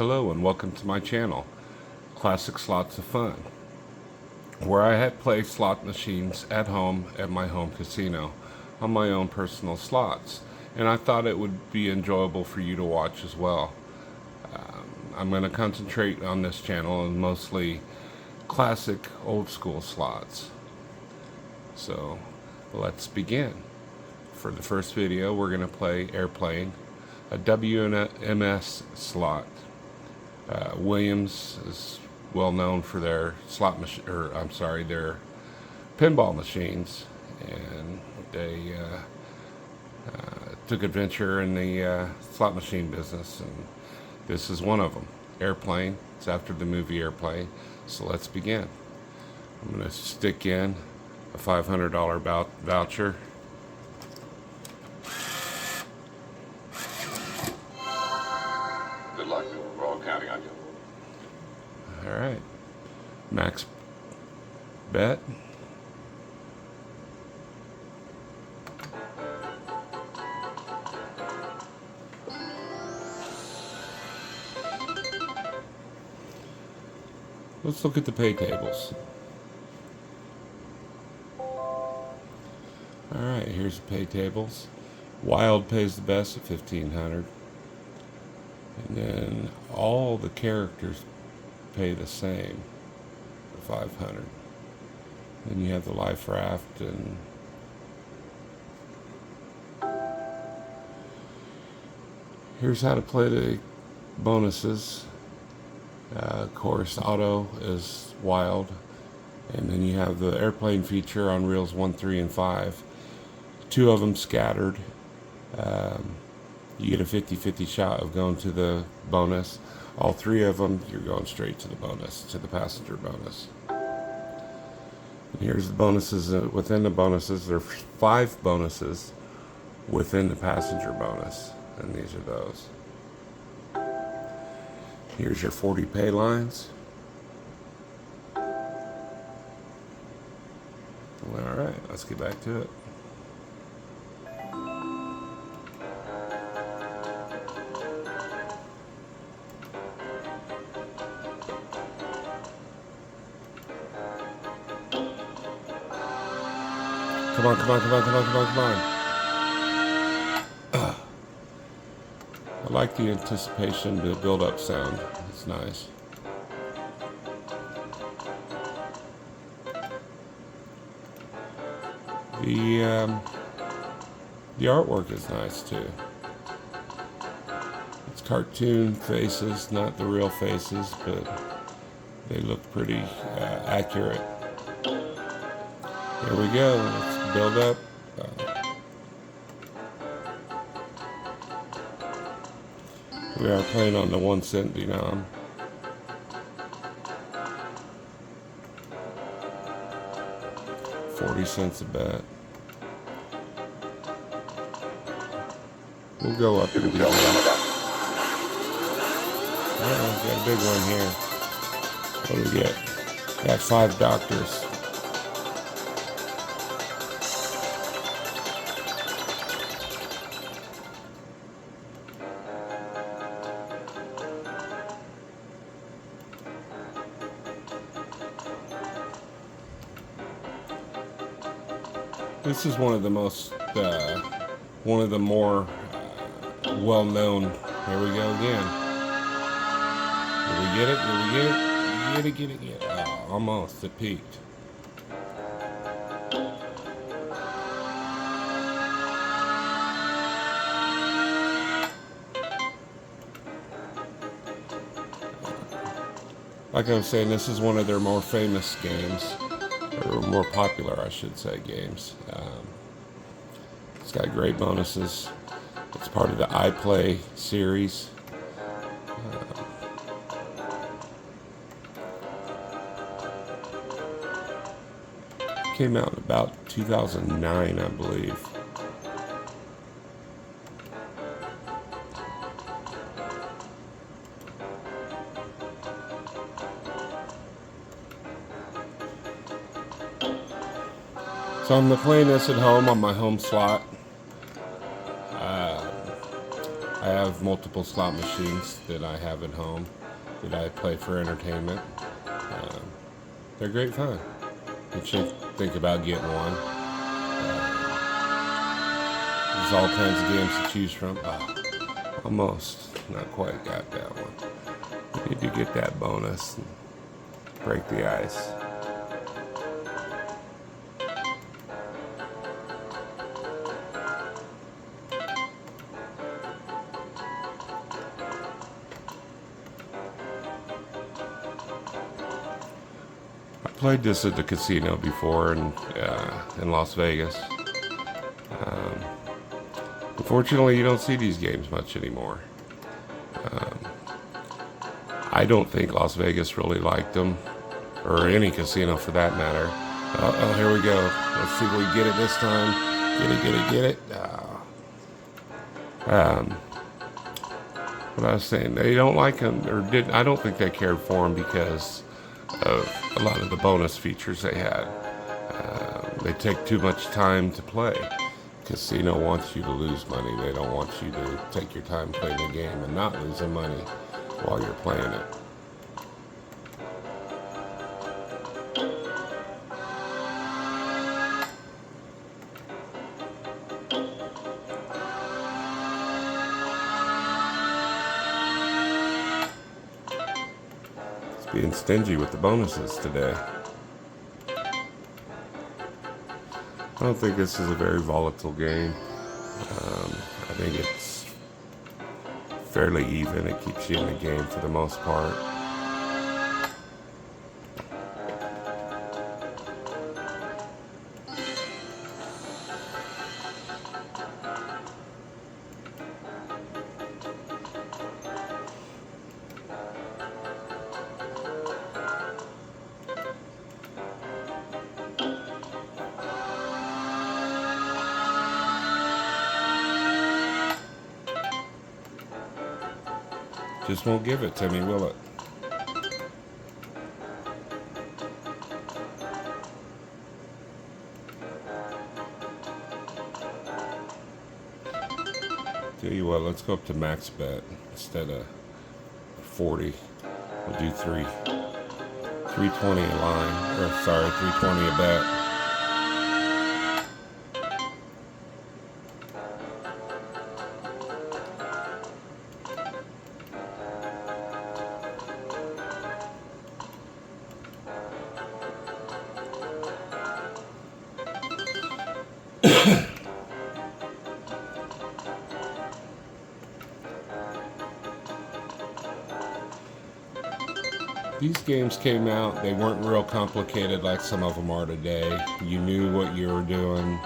Hello and welcome to my channel, Classic Slots of Fun, where I play slot machines at home at my home casino on my own personal slots. And I thought it would be enjoyable for you to watch as well. I'm going to concentrate on this channel on mostly classic old school slots. So let's begin. For the first video, we're going to play Airplane, a WMS slot. Williams is well known for their their pinball machines, and they took adventure in the slot machine business, and this is one of them. Airplane. It's after the movie Airplane. So let's begin. I'm going to stick in a $500 voucher. Good luck. We're all counting on you. All right. Max bet. Let's look at the pay tables. Alright, here's the pay tables. Wild pays the best at $1,500. And then all the characters pay the same for $500. Then you have the life raft, and here's how to play the bonuses. Of course, auto is wild, and then you have the airplane feature on reels 1, 3, and 5. 2 of them scattered. You get a 50-50 shot of going to the bonus. All 3 of them, you're going straight to the bonus, to the passenger bonus. And here's the bonuses within the bonuses. There are 5 bonuses within the passenger bonus, and these are those. Here's your 40 pay lines. Alright, let's get back to it. Come on, come on, come on, come on, come on, come on. I like the anticipation, the build-up sound. It's nice. The artwork is nice too. It's cartoon faces, not the real faces, but they look pretty accurate. Here we go. Let's build up. We are playing on the 1 cent denom. $0.40 a bet. We'll go up and be got a big one here. What do we get? Got 5 doctors. This is one of the more well-known. Here we go again. Did we get it? Did we get it? Get it. Oh, almost. It peaked. Like I was saying, this is one of their more famous games. Or more popular, I should say, games. It's got great bonuses. It's part of the iPlay series. Came out in about 2009, I believe. So I'm playing this at home on my home slot. I have multiple multiple slot machines that I have at home that I play for entertainment. They're great fun. You should think about getting one. There's all kinds of games to choose from. Almost. Not quite got that one. We need to get that bonus and break the ice. I played this at the casino before in Las Vegas. Unfortunately, you don't see these games much anymore. I don't think Las Vegas really liked them, or any casino for that matter. Oh, here we go. Let's see if we get it this time. Get it. What I was saying, they don't like them, or didn't. I don't think they cared for them because of a lot of the bonus features they had. They take too much time to play. Casino wants you to lose money. They don't want you to take your time playing the game and not losing money while you're playing it. It's being stingy with the bonuses today. I don't think this is a very volatile game. I think it's fairly even. It keeps you in the game for the most part. Just won't give it to me, will it? Tell you what, let's go up to max bet instead of 40. We'll do 320 a line, or sorry, 320 a bet. These games came out, they weren't real complicated like some of them are today. You knew what you were doing.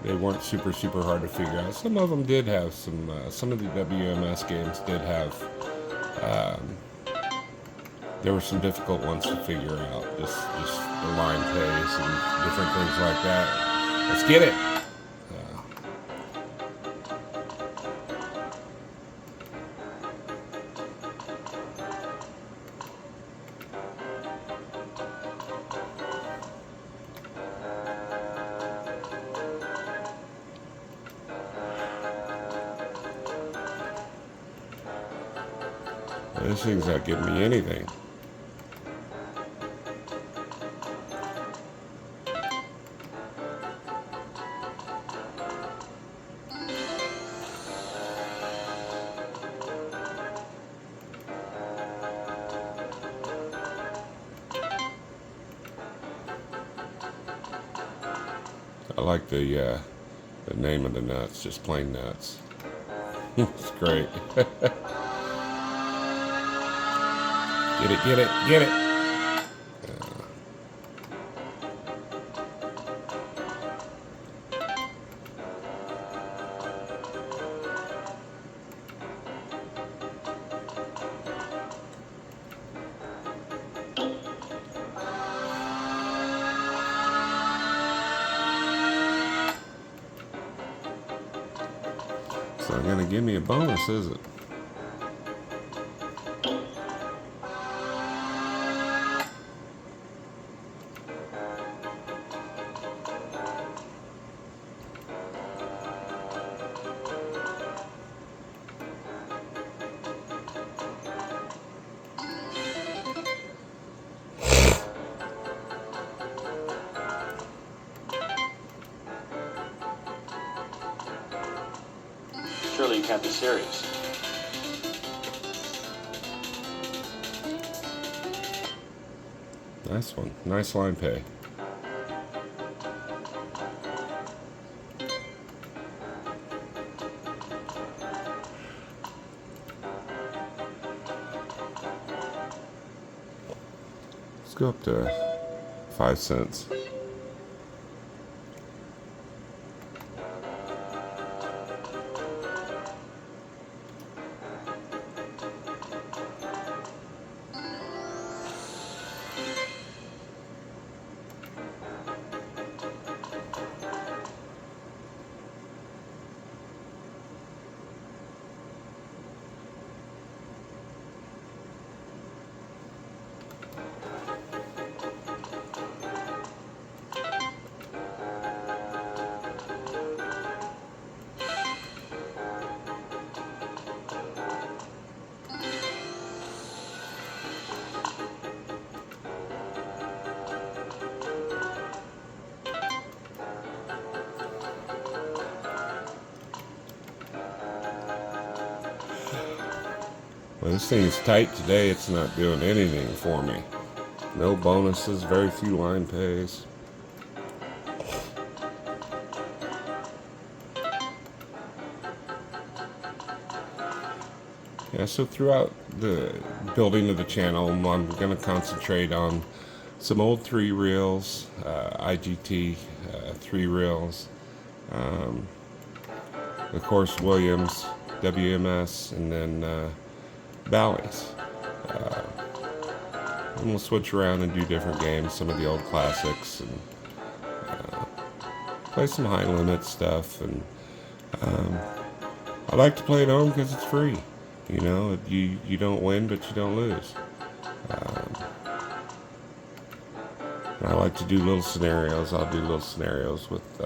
They weren't super hard to figure out. Some of them did have some of the WMS games did have, there were some difficult ones to figure out. Just the line pays and different things like that. Let's get it. This thing's not giving me anything. I like the name of the nuts, just plain nuts. It's great. Get it. It's not gonna give me a bonus, is it? surely you can't be serious. Nice one. Nice line pay. Let's go up to 5 cents. Well, this thing is tight today. It's not doing anything for me. No bonuses, very few line pays. Yeah, so throughout the building of the channel, I'm going to concentrate on some old 3 reels, IGT 3 reels, of course Williams, WMS, and then Bally's. And we'll switch around and do different games, some of the old classics, and play some high limit stuff. And I like to play at home because it's free. You know, you don't win, but you don't lose. And I like to do little scenarios. I'll do little scenarios with,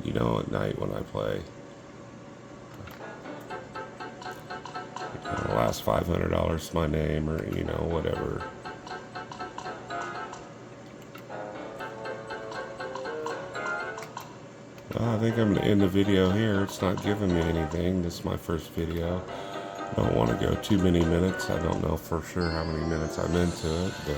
you know, at night when I play. The last $500 to my name, or you know, whatever. Well, I think I'm going to end the video here. It's not giving me anything. This is my first video. I don't want to go too many minutes. I don't know for sure how many minutes I'm into it, but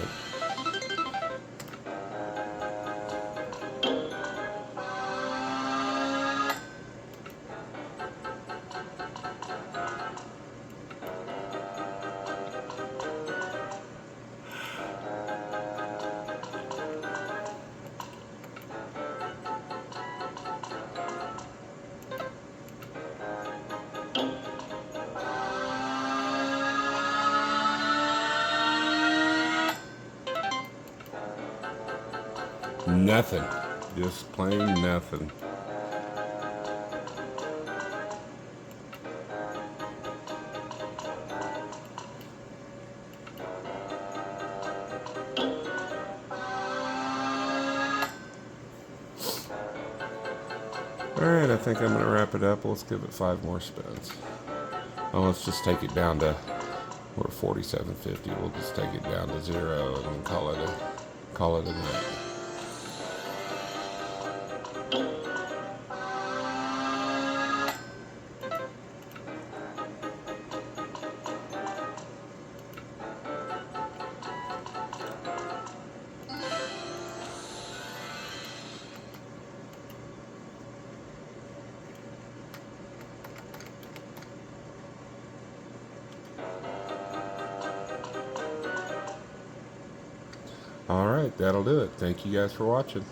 nothing. Just plain nothing. Alright, I think I'm going to wrap it up. Let's give it 5 more spins. Oh, let's just take it down to, we're 47.50. We'll just take it down to 0 and then call it a night. Alright, that'll do it. Thank you guys for watching.